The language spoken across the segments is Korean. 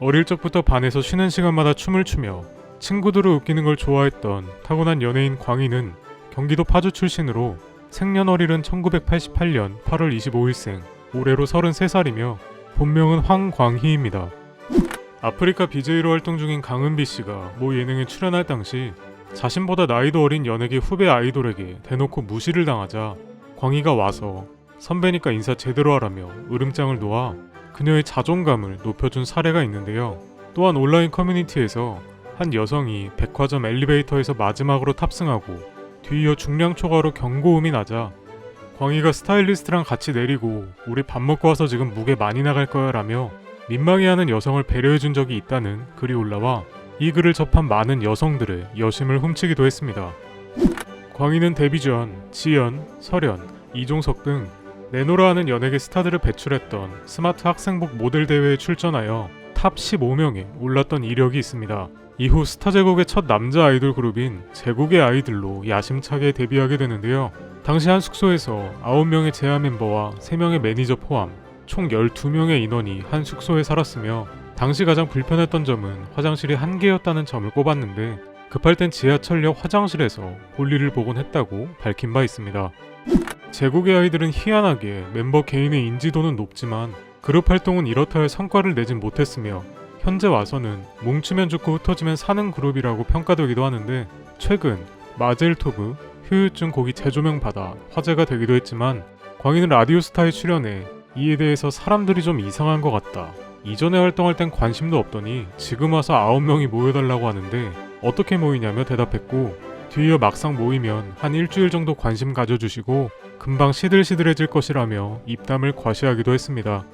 어릴 적부터 반에서 쉬는 시간마다 춤을 추며 친구들을 웃기는 걸 좋아했던 타고난 연예인 광희는 경기도 파주 출신으로 생년월일은 1988년 8월 25일생, 올해로 33살이며 본명은 황광희입니다. 아프리카 BJ로 활동 중인 강은비 씨가 모 예능에 출연할 당시 자신보다 나이도 어린 연예계 후배 아이돌에게 대놓고 무시를 당하자 광희가 와서 선배니까 인사 제대로 하라며 으름장을 놓아 그녀의 자존감을 높여준 사례가 있는데요. 또한 온라인 커뮤니티에서 한 여성이 백화점 엘리베이터에서 마지막으로 탑승하고 뒤이어 중량 초과로 경고음이 나자 광희가 스타일리스트랑 같이 내리고 우리 밥 먹고 와서 지금 무게 많이 나갈 거야 라며 민망해하는 여성을 배려해준 적이 있다는 글이 올라와 이 글을 접한 많은 여성들의 여심을 훔치기도 했습니다. 광희는 데뷔 전 지연, 설현, 이종석 등 내노라 하는 연예계 스타들을 배출했던 스마트 학생복 모델 대회에 출전하여 탑 15명에 올랐던 이력이 있습니다. 이후 스타 제국의 첫 남자 아이돌 그룹인 제국의 아이들로 야심차게 데뷔하게 되는데요. 당시 한 숙소에서 9명의 제아 멤버와 3명의 매니저 포함 총 12명의 인원이 한 숙소에 살았으며 당시 가장 불편했던 점은 화장실이 한 개였다는 점을 꼽았는데 급할 땐 지하철역 화장실에서 볼일을 보곤 했다고 밝힌 바 있습니다. 제국의 아이들은 희한하게 멤버 개인의 인지도는 높지만 그룹 활동은 이렇다 할 성과를 내진 못했으며 현재 와서는 뭉치면 좋고 흩어지면 사는 그룹이라고 평가되기도 하는데 최근 마젤토브 휴유증 곡이 재조명 받아 화제가 되기도 했지만 광희는 라디오스타에 출연해 이에 대해서 사람들이 좀 이상한 것 같다. 이전에 활동할 땐 관심도 없더니 지금 와서 9명이 모여달라고 하는데 어떻게 모이냐며 대답했고 뒤이어 막상 모이면 한 일주일 정도 관심 가져주시고 금방 시들시들해질 것이라며 입담을 과시하기도 했습니다.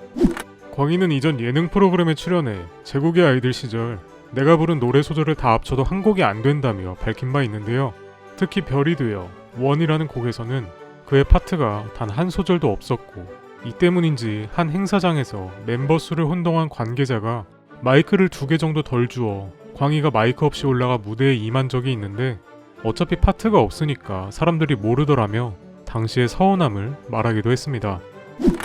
광희는 이전 예능 프로그램에 출연해 제국의 아이들 시절 내가 부른 노래 소절을 다 합쳐도 한 곡이 안 된다며 밝힌 바 있는데요. 특히 별이 되어 원이라는 곡에서는 그의 파트가 단 한 소절도 없었고 이 때문인지 한 행사장에서 멤버 수를 혼동한 관계자가 마이크를 2개 정도 덜 주어 광희가 마이크 없이 올라가 무대에 임한 적이 있는데 어차피 파트가 없으니까 사람들이 모르더라며 당시의 서운함을 말하기도 했습니다.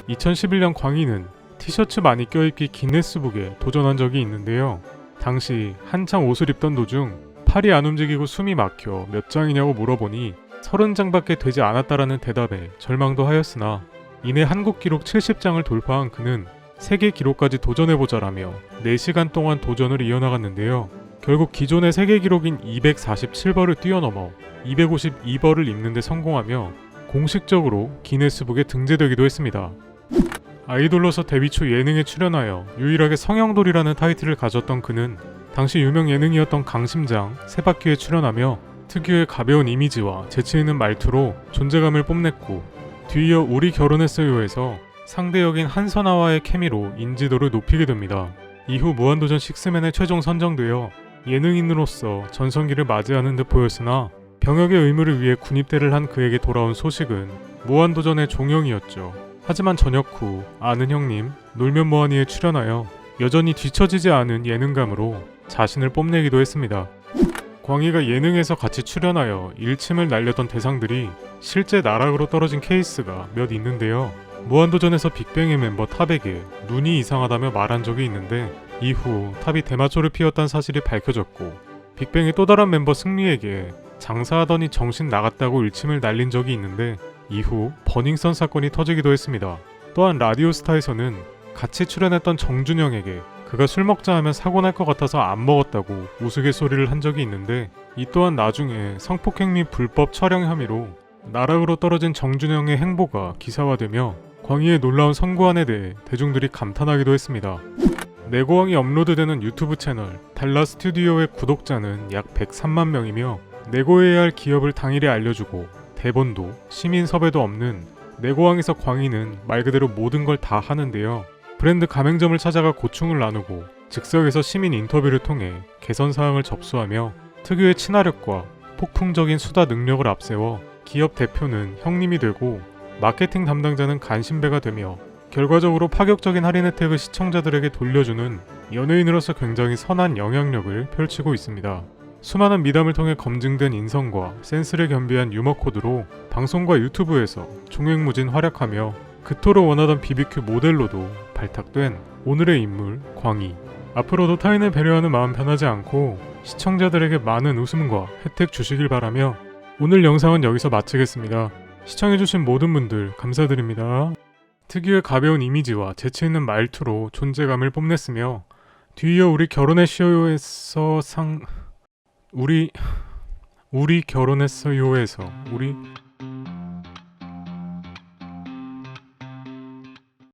2011년 광희는 티셔츠 많이 껴입기 기네스북에 도전한 적이 있는데요. 당시 한창 옷을 입던 도중 팔이 안 움직이고 숨이 막혀 몇 장이냐고 물어보니 30장밖에 되지 않았다라는 대답에 절망도 하였으나 이내 한국 기록 70장을 돌파한 그는 세계 기록까지 도전해보자라며 4시간 동안 도전을 이어나갔는데요. 결국 기존의 세계 기록인 247벌을 뛰어넘어 252벌을 입는 데 성공하며 공식적으로 기네스북에 등재되기도 했습니다. 아이돌로서 데뷔 초 예능에 출연하여 유일하게 성형돌이라는 타이틀을 가졌던 그는 당시 유명 예능이었던 강심장, 세바퀴에 출연하며 특유의 가벼운 이미지와 재치있는 말투로 존재감을 뽐냈고 뒤이어 우리 결혼했어요에서 상대 역인 한선아와의 케미로 인지도를 높이게 됩니다. 이후 무한도전 식스맨에 최종 선정되어 예능인으로서 전성기를 맞이하는 듯 보였으나 병역의 의무를 위해 군입대를 한 그에게 돌아온 소식은 무한도전의 종영이었죠. 하지만 전역 후 아는 형님, 놀면 뭐하니에 출연하여 여전히 뒤처지지 않은 예능감으로 자신을 뽐내기도 했습니다. 광희가 예능에서 같이 출연하여 일침을 날렸던 대상들이 실제 나락으로 떨어진 케이스가 몇 있는데요. 무한도전에서 빅뱅의 멤버 탑에게 눈이 이상하다며 말한 적이 있는데 이후 탑이 대마초를 피웠다는 사실이 밝혀졌고 빅뱅의 또 다른 멤버 승리에게 장사하더니 정신 나갔다고 일침을 날린 적이 있는데 이후 버닝썬 사건이 터지기도 했습니다. 또한 라디오스타에서는 같이 출연했던 정준영에게 그가 술 먹자 하면 사고 날 것 같아서 안 먹었다고 우스갯소리를 한 적이 있는데 이 또한 나중에 성폭행 및 불법 촬영 혐의로 나락으로 떨어진 정준영의 행보가 기사화되며 광희의 놀라운 선고안에 대해 대중들이 감탄하기도 했습니다. 내고왕이 업로드되는 유튜브 채널 달라 스튜디오의 구독자는 약 103만 명이며 내고해야 할 기업을 당일에 알려주고 대본도 시민 섭외도 없는 내고왕에서 광희는 말 그대로 모든 걸 다 하는데요. 브랜드 가맹점을 찾아가 고충을 나누고 즉석에서 시민 인터뷰를 통해 개선 사항을 접수하며 특유의 친화력과 폭풍적인 수다 능력을 앞세워 기업 대표는 형님이 되고 마케팅 담당자는 간신배가 되며 결과적으로 파격적인 할인 혜택을 시청자들에게 돌려주는 연예인으로서 굉장히 선한 영향력을 펼치고 있습니다. 수많은 미담을 통해 검증된 인성과 센스를 겸비한 유머 코드로 방송과 유튜브에서 종횡무진 활약하며 그토록 원하던 BBQ 모델로도 발탁된 오늘의 인물 광희. 앞으로도 타인을 배려하는 마음 변하지 않고 시청자들에게 많은 웃음과 혜택 주시길 바라며 오늘 영상은 여기서 마치겠습니다. 시청해주신 모든 분들 감사드립니다. 특유의 가벼운 이미지와 재치있는 말투로 존재감을 뽐냈으며 뒤이어 우리 결혼했어요에서 우리 결혼했어요에서